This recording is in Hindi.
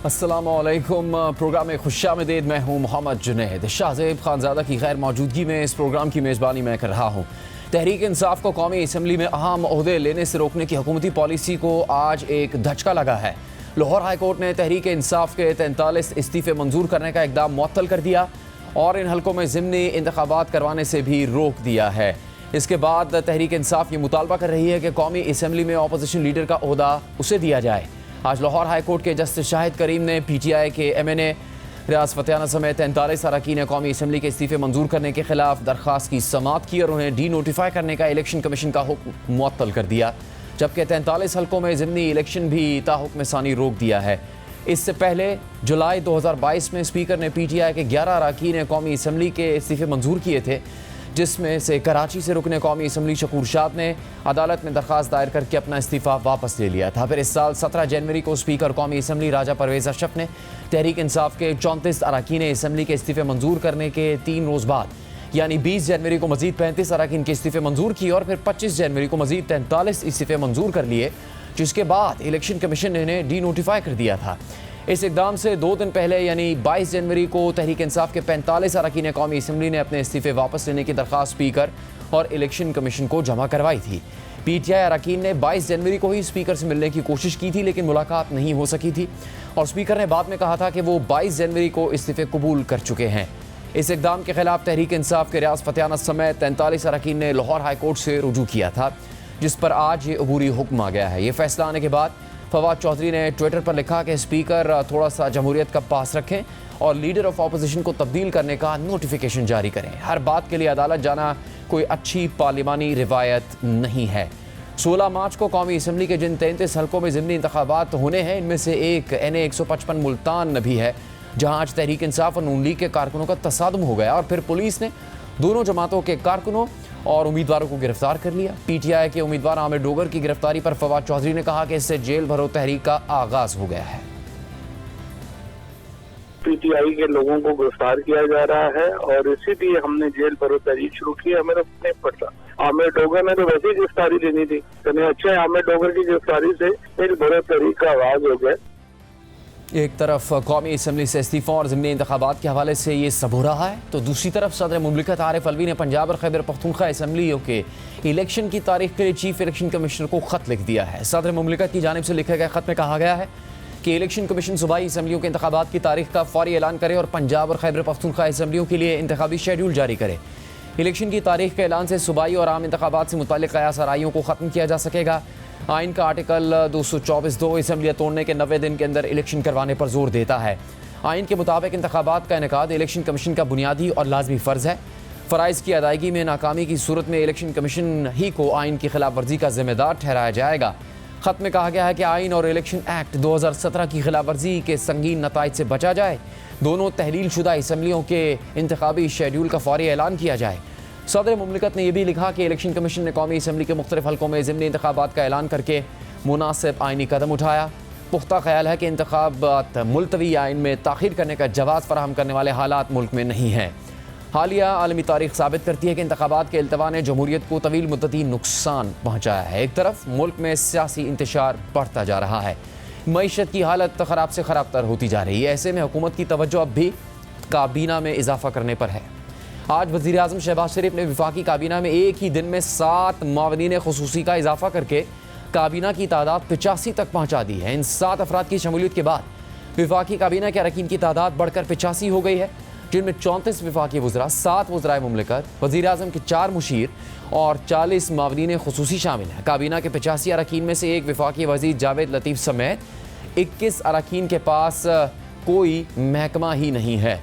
अस्सलामुअलैकुम। प्रोग्राम में खुशामदीद। मैं हूँ मोहम्मद जुनैद। शाहज़ेब खानज़ादा की गैर मौजूदगी में इस प्रोग्राम की मेज़बानी मैं कर रहा हूँ। तहरीक इंसाफ को कौमी असम्बली में अहम ओहदे लेने से रोकने की हुकूमती पॉलिसी को आज एक धचका लगा है। लाहौर हाई कोर्ट ने तहरीक इंसाफ के 43 इस्तीफ़े मंजूर करने का इक़दाम मुअत्तल कर दिया और इन हलकों में ज़िमनी इंतखाबात करवाने से भी रोक दिया है। इसके बाद तहरीक इंसाफ ये मुतालबा कर रही है कि कौमी असम्बली में अपोजिशन लीडर का ओहदा उसे दिया जाए। आज लाहौर हाई कोर्ट के जस्टिस शाहिद करीम ने PTI के MNA रियाज फतेहाना समेत 43 अरकान कौमी असम्बली के इस्तीफ़े मंजूर करने के खिलाफ दरख्वास्त की समाअत की और उन्हें डी-नोटिफाई करने का इलेक्शन कमीशन का हुक्म मुअत्तल कर दिया, जबकि 43 हलकों में ज़िमनी इलेक्शन भी ताहुक्म सानी रोक दिया है। इससे पहले जुलाई 2022 में स्पीकर ने PTI के 11 अरकान कौमी असम्बली के इस्तीफ़े मंजूर किए थे, जिसमें से कराची से रुकने कौमी असम्बली शकूर शाद ने अदालत में दरख्वास्त दायर करके अपना इस्तीफ़ा वापस ले लिया था। फिर इस साल 17 जनवरी को स्पीकर कौमी असम्बली राजा परवेज़ अशरफ ने तहरीक इंसाफ के 34 अरकान असम्बली के इस्तीफ़े मंजूर करने के 3 रोज़ बाद यानी 20 जनवरी को मज़ीद 35 अरकान के इस्तीफ़े मंजूर किए और फिर 25 जनवरी को मज़ीद 43 इस्तीफ़े मंजूर कर लिए, जिसके बाद इलेक्शन कमीशन ने इन्हें डी-नोटिफाई कर दिया था। इस इक़दाम से 2 दिन पहले यानी 22 जनवरी को तहरीक इंसाफ के 45 अरकान कौमी असम्बली ने अपने इस्तीफ़े वापस लेने की दरख्वास्त स्पीकर और इलेक्शन कमीशन को जमा करवाई थी। PTI अरकान ने 22 जनवरी को ही स्पीकर से मिलने की कोशिश की थी, लेकिन मुलाकात नहीं हो सकी थी और स्पीकर ने बाद में कहा था कि वो 22 जनवरी को इस्तीफ़े कबूल कर चुके हैं। इस इक़दाम के खिलाफ तहरीक इंसाफ के रियाज फतेहाना समेत 43 अरकान ने लाहौर हाई कोर्ट से रुजू किया था, जिस पर आज ये अबूरी हुक्म आ गया है। ये फैसला आने के बाद फवाद चौधरी ने ट्विटर पर लिखा कि स्पीकर थोड़ा सा जमहूरियत का पास रखें और लीडर ऑफ अपोजिशन को तब्दील करने का नोटिफिकेशन जारी करें। हर बात के लिए अदालत जाना कोई अच्छी पार्लिमानी रिवायत नहीं है। 16 मार्च को कौमी असम्बली के जिन 33 हलकों में ज़िमनी इंतखाबात होने हैं, इनमें से एक NA 155 मुल्तान भी है, जहाँ आज तहरीक इंसाफ और नून लीग के कारकुनों का तसादुम हो गया और फिर पुलिस ने दोनों जमातों के कारकुनों और उम्मीदवारों को गिरफ्तार कर लिया। PTI के उम्मीदवार आमिर डोगर की गिरफ्तारी पर फवाद चौधरी ने कहा कि इससे जेल भरो तहरीक का आगाज हो गया है। PTI के लोगों को गिरफ्तार किया जा रहा है और इसीलिए हमने जेल भरो तहरीक शुरू की। हमें नहीं पड़ता, आमिर डोगर ने तो वैसे ही गिरफ्तारी देनी थी। तो अच्छा, आमिर डोगर की गिरफ्तारी से जेल भरो तहरीक का आगाज हो गया। एक तरफ कौमी असम्बली से इस्तीफ़ा और ज़िमनी इंतखाबात के हवाले से ये सब हो रहा है, तो दूसरी तरफ सदर मुमलिकत आरिफ अलवी ने पंजाब और खैबर पख्तूनख्वा असम्बलियों के इलेक्शन की तारीख के लिए चीफ इलेक्शन कमिश्नर को ख़त लिख दिया है। सदर मुमलिकत की जानिब से लिखे गए ख़त में कहा गया है कि इलेक्शन कमीशन सूबाई असम्बलियों के इंतखाबात की तारीख का फौरी ऐलान करे और पंजाब और खैबर पख्तूनख्वा असम्बलियों के लिए इंतखाबी शेड्यूल जारी करे। इलेक्शन की तारीख के ऐलान से सूबाई और आम इंतखाबात से मुताल्लिक़ कयास आराइयों को ख़त्म किया जा सकेगा। आइन का आर्टिकल 224(2) असम्बलियाँ तोड़ने के 90 दिन के अंदर इलेक्शन करवाने पर जोर देता है। आइन के मुताबिक इंतखाबात का इनेकाद इलेक्शन कमीशन का बुनियादी और लाजमी फ़र्ज़ है। फ़राइज़ की अदायगी में नाकामी की सूरत में इलेक्शन कमीशन ही को आइन की खिलाफ वर्जी का जिम्मेदार ठहराया जाएगा। ख़त में कहा गया है कि आइन और इलेक्शन एक्ट 2017 की खिलाफ वर्जी के संगीन नताइज से बचा जाए। दोनों तहलील शुदा असम्बलियों के इंतखाबी शेड्यूल का फौरी ऐलान किया जाए। सदर मुमलिकत ने यह भी लिखा कि इलेक्शन कमीशन ने कौमी असम्बली के मुख्तलिफ हलकों में ज़िमनी इंतखाबात का ऐलान करके मुनासिब आइनी कदम उठाया। पुख्ता ख्याल है कि इंतखाबात मुलतवी आइन में ताख़ीर करने का जवाज़ फराहम करने वाले हालात मुल्क में नहीं हैं। हालिया आलमी तारीख साबित करती है कि इंतखाबात के इल्तवा ने जमहूरियत को तवील मुद्दती नुकसान पहुँचाया है। एक तरफ मुल्क में सियासी इंतशार बढ़ता जा रहा है, मईशत की हालत ख़राब से ख़राब तर होती जा रही है। ऐसे में हुकूमत की तवज्जो अब भी काबीना में इजाफा करने पर है। आज वज़ीर आज़म शहबाज शरीफ ने वफाकी काबीना में एक ही दिन में 7 मावनीन खुसूसी का इजाफा करके काबीना की तादाद 85 तक पहुँचा दी है। इन 7 अफराद की शमूलियत के बाद वफाकी काबीना के अरकान की तादाद बढ़कर 85 हो गई है, जिनमें 34 वफाकी वज़रा, 7 वज़राए मुमलिकत, वज़ीर आज़म के 4 मुशीर और 40 मावनीन खुसूसी शामिल हैं। काबीना के 85 अरकान में से एक वफाकी वज़ीर जावेद लतीफ़ समेत 21 अरकान के पास कोई महकमा ही नहीं है।